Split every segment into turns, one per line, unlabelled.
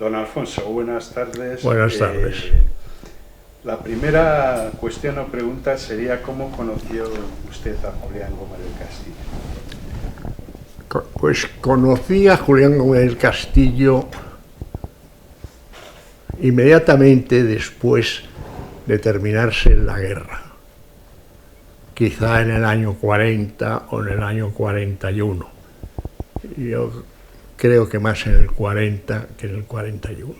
Don Alfonso, buenas tardes.
Buenas tardes.
La primera cuestión o pregunta sería ¿cómo conoció usted a Julián Gómez del Castillo?
Pues conocí a Julián Gómez del Castillo inmediatamente después de terminarse la guerra, quizá en el año 40 o en el año 41. Yo creo que más en el 40 que en el 41.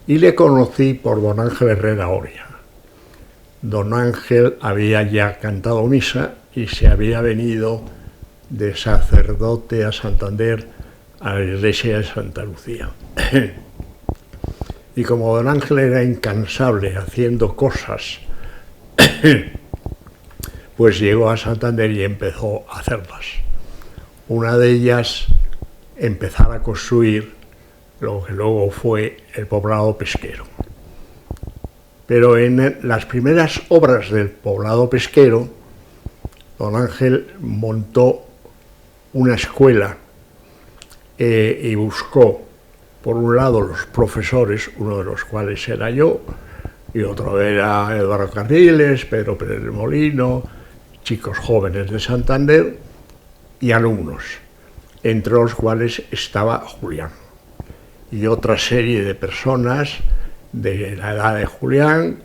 Y le conocí por don Ángel Herrera Oria. Don Ángel había ya cantado misa y se había venido de sacerdote a Santander, a la iglesia de Santa Lucía. Y como don Ángel era incansable haciendo cosas, pues llegó a Santander y empezó a hacerlas. Una de ellas, empezar a construir lo que luego fue el poblado pesquero. Pero en las primeras obras del poblado pesquero, don Ángel montó una escuela y buscó, por un lado, los profesores, uno de los cuales era yo, y otro era Eduardo Carriles, Pedro Pérez del Molino, chicos jóvenes de Santander y alumnos, entre los cuales estaba Julián y otra serie de personas de la edad de Julián,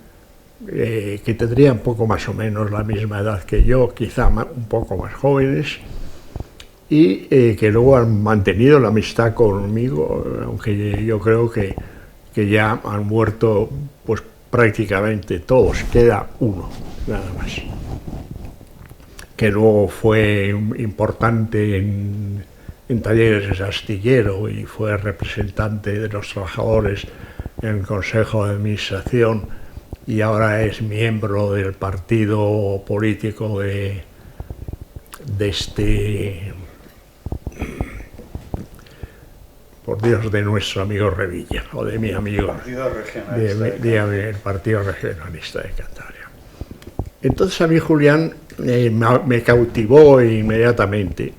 que tendrían poco más o menos la misma edad que yo, quizá un poco más jóvenes, y que luego han mantenido la amistad conmigo, aunque yo creo que ya han muerto pues prácticamente todos, queda uno nada más, que luego fue importante en Talleres de Astillero y fue representante de los trabajadores en el Consejo de Administración y ahora es miembro del partido político de por Dios, de nuestro amigo Revilla, o de mi amigo, el Partido Regionalista de Cantabria. Entonces a mí Julián me cautivó inmediatamente,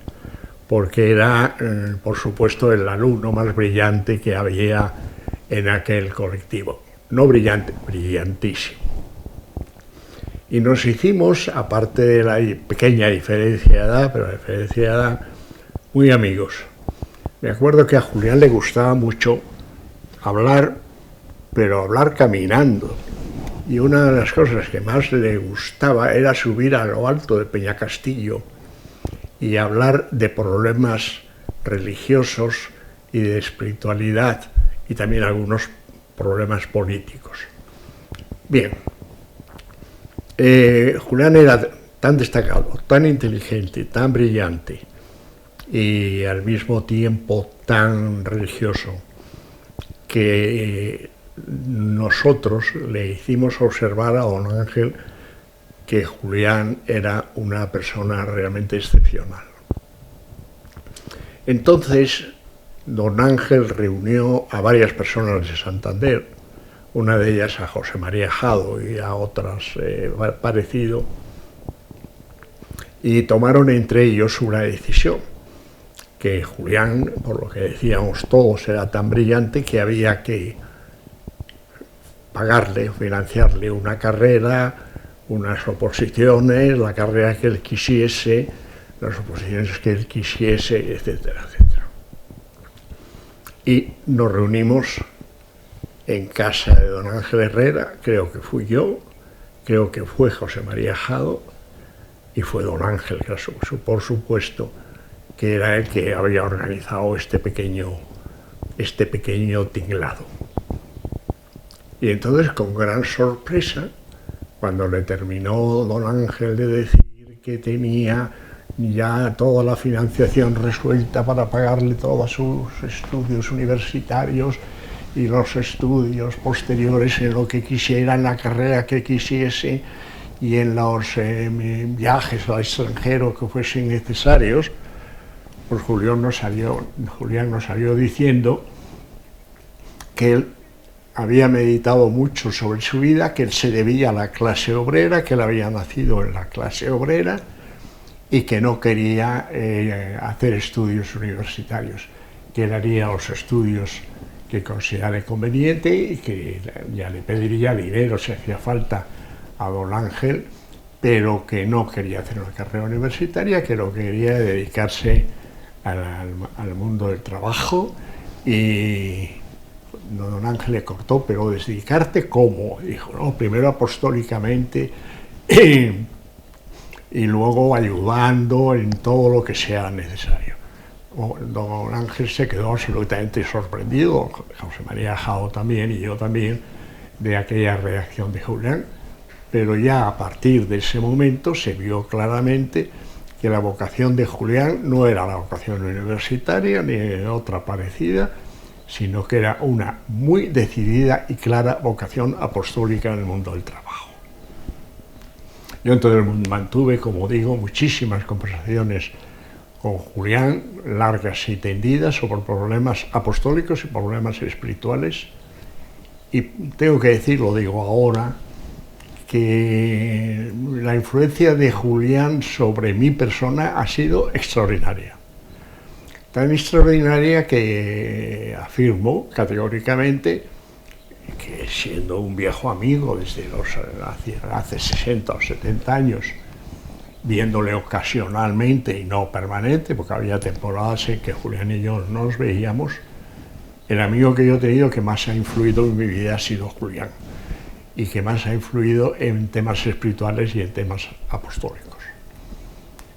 porque era, por supuesto, el alumno más brillante que había en aquel colectivo. No brillante, brillantísimo. Y nos hicimos, aparte de la pequeña diferencia de edad, pero la diferencia de edad, muy amigos. Me acuerdo que a Julián le gustaba mucho hablar, pero hablar caminando. Y una de las cosas que más le gustaba era subir a lo alto de Peñacastillo y hablar de problemas religiosos y de espiritualidad y también algunos problemas políticos. Bien, Julián era tan destacado, tan inteligente, tan brillante y al mismo tiempo tan religioso que nosotros le hicimos observar a don Ángel que Julián era una persona realmente excepcional. Entonces, don Ángel reunió a varias personas de Santander, una de ellas a José María Jado y a otras parecido, y tomaron entre ellos una decisión, que Julián, por lo que decíamos todos, era tan brillante que había que pagarle, financiarle una carrera, unas oposiciones, la carrera que él quisiese, las oposiciones que él quisiese, etcétera, etcétera. Y nos reunimos en casa de don Ángel Herrera, creo que fui yo, creo que fue José María Jado y fue don Ángel, por supuesto, que era el que había organizado este pequeño tinglado. Y entonces, con gran sorpresa, cuando le terminó don Ángel de decir que tenía ya toda la financiación resuelta para pagarle todos sus estudios universitarios y los estudios posteriores en lo que quisiera, en la carrera que quisiese y en los viajes al extranjero que fuesen necesarios, pues Julián nos salió diciendo que él había meditado mucho sobre su vida, que él se debía a la clase obrera, que él había nacido en la clase obrera y que no quería hacer estudios universitarios, que él haría los estudios que considere conveniente y que ya le pediría dinero si hacía falta a don Ángel, pero que no quería hacer una carrera universitaria, que lo quería dedicarse al mundo del trabajo. Y don Ángel le cortó, pero ¿dedicarte cómo? Dijo, no, primero apostólicamente y luego ayudando en todo lo que sea necesario. Don Ángel se quedó absolutamente sorprendido, José María Jao también y yo también, de aquella reacción de Julián, pero ya a partir de ese momento se vio claramente que la vocación de Julián no era la vocación universitaria ni otra parecida, sino que era una muy decidida y clara vocación apostólica en el mundo del trabajo. Yo entonces mantuve, como digo, muchísimas conversaciones con Julián, largas y tendidas, sobre problemas apostólicos y problemas espirituales. Y tengo que decir, lo digo ahora, que la influencia de Julián sobre mi persona ha sido extraordinaria. Tan extraordinaria que afirmo categóricamente que, siendo un viejo amigo desde hace 60 o 70 años, viéndole ocasionalmente y no permanente, porque había temporadas en que Julián y yo nos veíamos, el amigo que yo he tenido que más ha influido en mi vida ha sido Julián, y que más ha influido en temas espirituales y en temas apostólicos.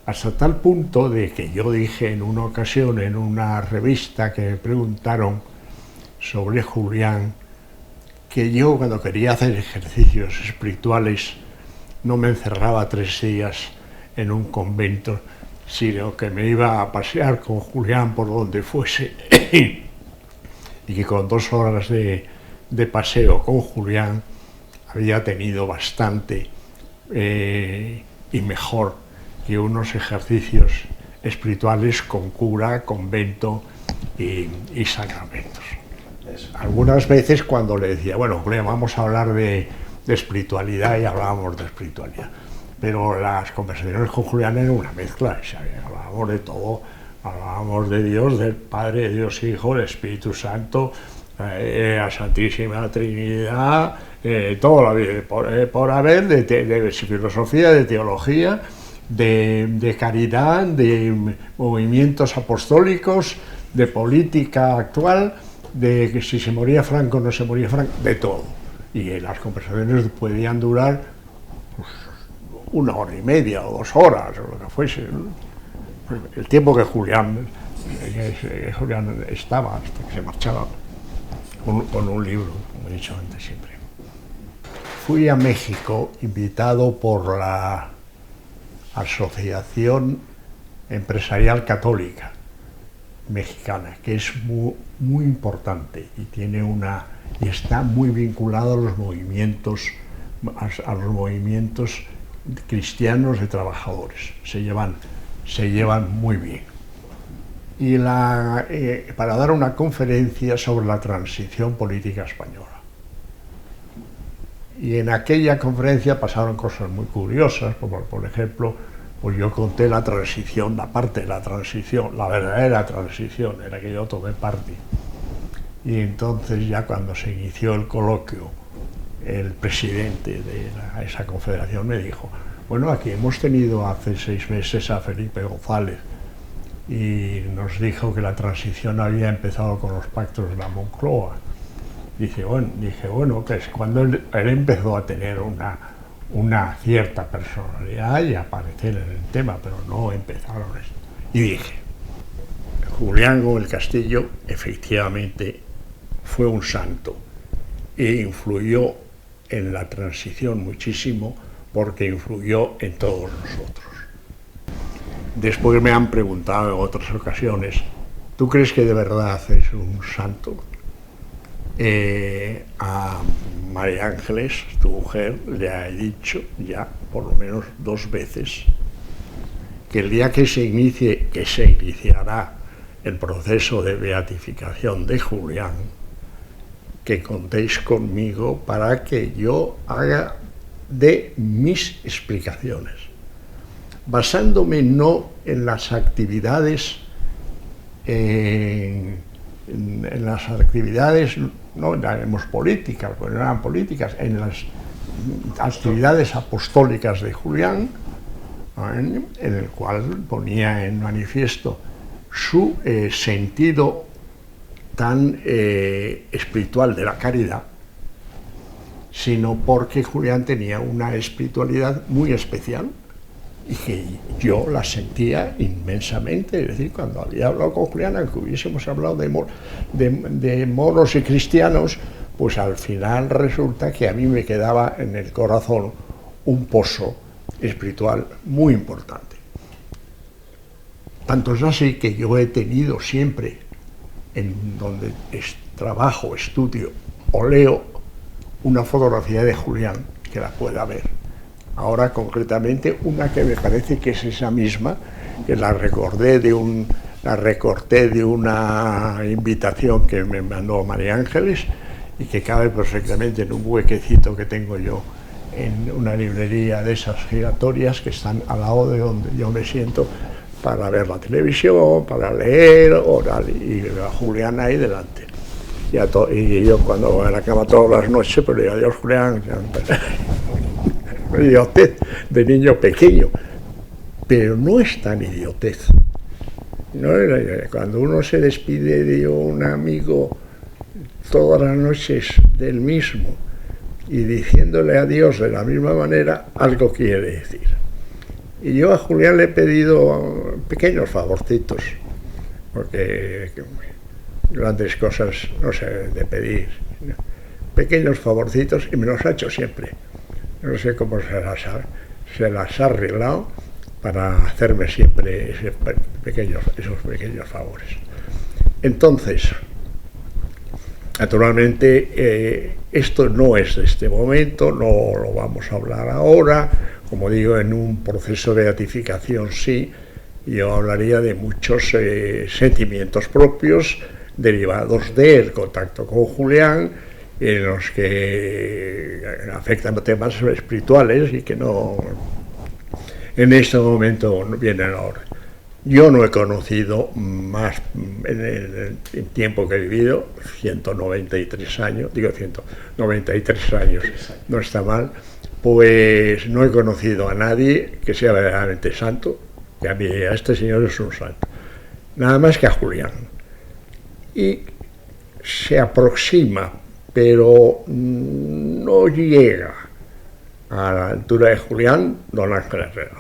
Hasta tal punto de que yo dije en una ocasión en una revista que me preguntaron sobre Julián, que yo cuando quería hacer ejercicios espirituales no me encerraba 3 días en un convento, sino que me iba a pasear con Julián por donde fuese y que con 2 horas de paseo con Julián había tenido bastante y mejor que unos ejercicios espirituales con cura, convento y sacramentos. Algunas veces cuando le decía, bueno, Julián, vamos a hablar de espiritualidad, y hablábamos de espiritualidad, pero las conversaciones con Julián eran una mezcla, hablábamos de todo, hablábamos de Dios, del Padre, de Dios Hijo, del Espíritu Santo, la Santísima Trinidad, toda la vida por haber, de filosofía, de teología, de caridad, de movimientos apostólicos, de política actual, de que si se moría Franco o no se moría Franco, de todo. Y las conversaciones podían durar pues, 1 hora y media o 2 horas, o lo que fuese. El tiempo que Julián estaba, hasta que se marchaba, con un libro, como he dicho antes siempre. Fui a México invitado por la Asociación Empresarial Católica Mexicana, que es muy importante y y está muy vinculado a los movimientos cristianos de trabajadores. Se llevan muy bien. Y para dar una conferencia sobre la transición política española. Y en aquella conferencia pasaron cosas muy curiosas, como por ejemplo, pues yo conté la transición, la parte de la transición, la verdadera transición, en la que yo tomé parte. Y entonces ya cuando se inició el coloquio, el presidente de esa confederación me dijo, bueno, aquí hemos tenido hace 6 meses a Felipe González y nos dijo que la transición había empezado con los pactos de la Moncloa. Dije, bueno, que es cuando él empezó a tener una cierta personalidad y aparecer en el tema, pero no empezaron esto. Y dije, Julián Gómez Castillo efectivamente fue un santo e influyó en la transición muchísimo porque influyó en todos nosotros. Después me han preguntado en otras ocasiones, ¿tú crees que de verdad es un santo? A María Ángeles, tu mujer, le he dicho ya por lo menos 2 veces que el día que se iniciará el proceso de beatificación de Julián, que contéis conmigo para que yo haga de mis explicaciones, basándome no en las actividades en las actividades, no llamemos políticas, porque no eran políticas, en las actividades apostólicas de Julián, en el cual ponía en manifiesto su sentido tan espiritual de la caridad, sino porque Julián tenía una espiritualidad muy especial y que yo la sentía inmensamente. Es decir, cuando había hablado con Julián, aunque hubiésemos hablado de moros y cristianos, pues al final resulta que a mí me quedaba en el corazón un pozo espiritual muy importante. Tanto es así que yo he tenido siempre, en donde trabajo, estudio o leo, una fotografía de Julián que la pueda ver. Ahora concretamente una que me parece que es esa misma, que la recorté de una invitación que me mandó María Ángeles y que cabe perfectamente en un huequecito que tengo yo en una librería de esas giratorias que están al lado de donde yo me siento para ver la televisión, para leer, orar, y a Julián ahí delante. Y yo cuando voy a la cama todas las noches, pero digo, adiós Julián, idiotez de niño pequeño, pero no es tan idiotez. No, cuando uno se despide de un amigo todas las noches del mismo y diciéndole adiós de la misma manera, algo quiere decir. Y yo a Julián le he pedido pequeños favorcitos, porque grandes cosas no sé de pedir, ¿no? Pequeños favorcitos, y me los ha hecho siempre. No sé cómo se las ha arreglado para hacerme siempre esos pequeños favores. Entonces, naturalmente, esto no es de este momento, no lo vamos a hablar ahora. Como digo, en un proceso de beatificación sí, yo hablaría de muchos sentimientos propios derivados del contacto con Julián, en los que afectan temas espirituales y que no en este momento vienen ahora. Yo no he conocido más en el tiempo que he vivido, 193 años, digo 193 años, no está mal, pues no he conocido a nadie que sea verdaderamente santo, que a mí, a este señor es un santo, nada más que a Julián. Y se aproxima, pero no llega a la altura de Julián, don Ángel Herrera.